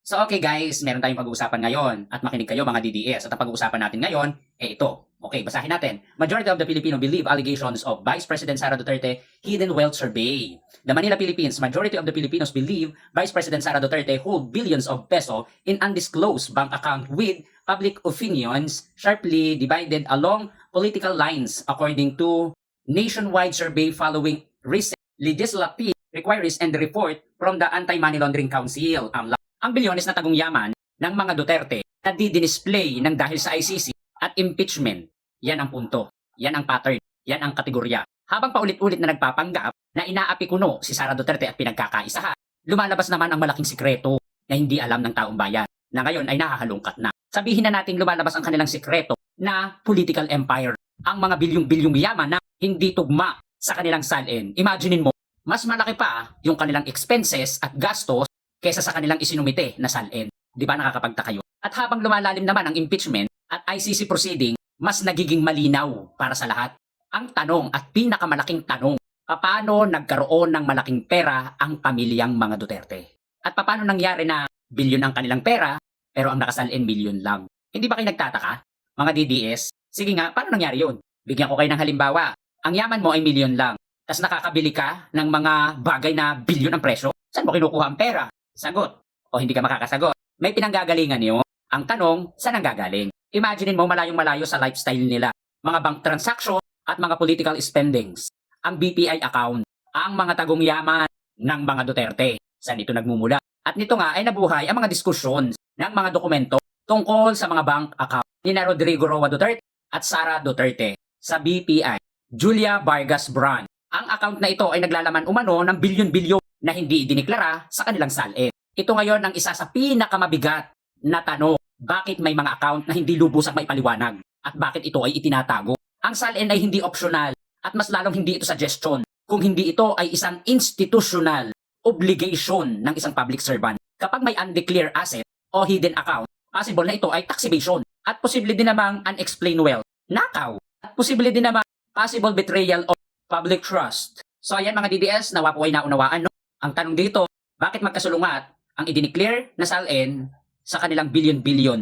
So okay guys, meron tayong pag-uusapan ngayon at makinig kayo mga DDS. At ang pag-uusapan natin ngayon, ito. Okay, basahin natin. Majority of the Filipino believe allegations of Vice President Sara Duterte hidden wealth survey. The Manila Philippines, majority of the Filipinos believe Vice President Sara Duterte hold billions of peso in undisclosed bank account with public opinions sharply divided along political lines according to nationwide survey following recent legislative inquiries and report from the Anti-Money Laundering Council. Ang bilyones na tagong yaman ng mga Duterte na di-display ng dahil sa ICC at impeachment. Yan ang punto. Yan ang pattern. Yan ang kategorya. Habang paulit-ulit na nagpapanggap na inaapi kuno si Sara Duterte at pinagkakaisahan, lumalabas naman ang malaking sikreto na hindi alam ng taong bayan na ngayon ay nahahalungkat na. Sabihin na nating lumalabas ang kanilang sikreto na political empire. Ang mga bilyong-bilyong yaman na hindi tugma sa kanilang salin. Imaginein mo, mas malaki pa yung kanilang expenses at gastos kesa sa kanilang isinumite na salin. Di ba nakakapagtaka kayo? At habang lumalalim naman ang impeachment at ICC proceeding, mas nagiging malinaw para sa lahat. Ang tanong at pinakamalaking tanong, paano nagkaroon ng malaking pera ang pamilyang mga Duterte? At paano nangyari na bilyon ang kanilang pera, pero ang nakasalin milyon lang? Hindi ba kayo nagtataka, mga DDS? Sige nga, paano nangyari yun? Bigyan ko kayo ng halimbawa. Ang yaman mo ay milyon lang, tapos nakakabili ka ng mga bagay na bilyon ang presyo. Saan mo kinukuha ang pera? Sagot. O hindi ka makakasagot. May pinanggagalingan niyo. Ang tanong, saan ang gagaling? Imagine mo malayong-malayo sa lifestyle nila. Mga bank transaction at mga political spendings. Ang BPI account. Ang mga tagong yaman ng mga Duterte. Saan ito nagmumula? At nito nga ay nabuhay ang mga diskusyon ng mga dokumento tungkol sa mga bank account ni Rodrigo Roa Duterte at Sara Duterte sa BPI. Julia Vargas Brand. Ang account na ito ay naglalaman umano ng bilyon-bilyon na hindi idiniklara sa kanilang salin. Ito ngayon ang isa sa pinakamabigat na tanong. Bakit may mga account na hindi lubusang maipaliwanag? At bakit ito ay itinatago? Ang salin ay hindi optional at mas lalong hindi ito suggestion. Kung hindi ito ay isang institutional obligation ng isang public servant. Kapag may undeclared asset o hidden account, possible na ito ay tax evasion. At posible din namang unexplained wealth, nakaw. At posible din namang possible betrayal of public trust. So ayan mga DDS, nawa po ay naunawaan. No? Ang tanong dito, bakit magkasulungat ang i-declare na salin sa kanilang bilyon-bilyon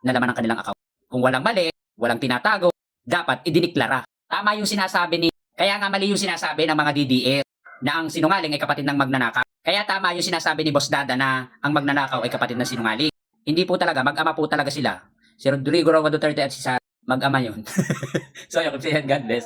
na laman ng kanilang account? Kung walang mali, walang tinatago, dapat idineklara. Tama yung sinasabi ni, kaya nga mali yung sinasabi ng mga DDS na ang sinungaling ay kapatid ng magnanakaw. Kaya tama yung sinasabi ni Boss Dada na ang magnanakaw ay kapatid ng sinungaling. Hindi po talaga, mag-ama po talaga sila. Si Rodrigo Roa Duterte at si Sara, mag-ama yun. So yun, God bless.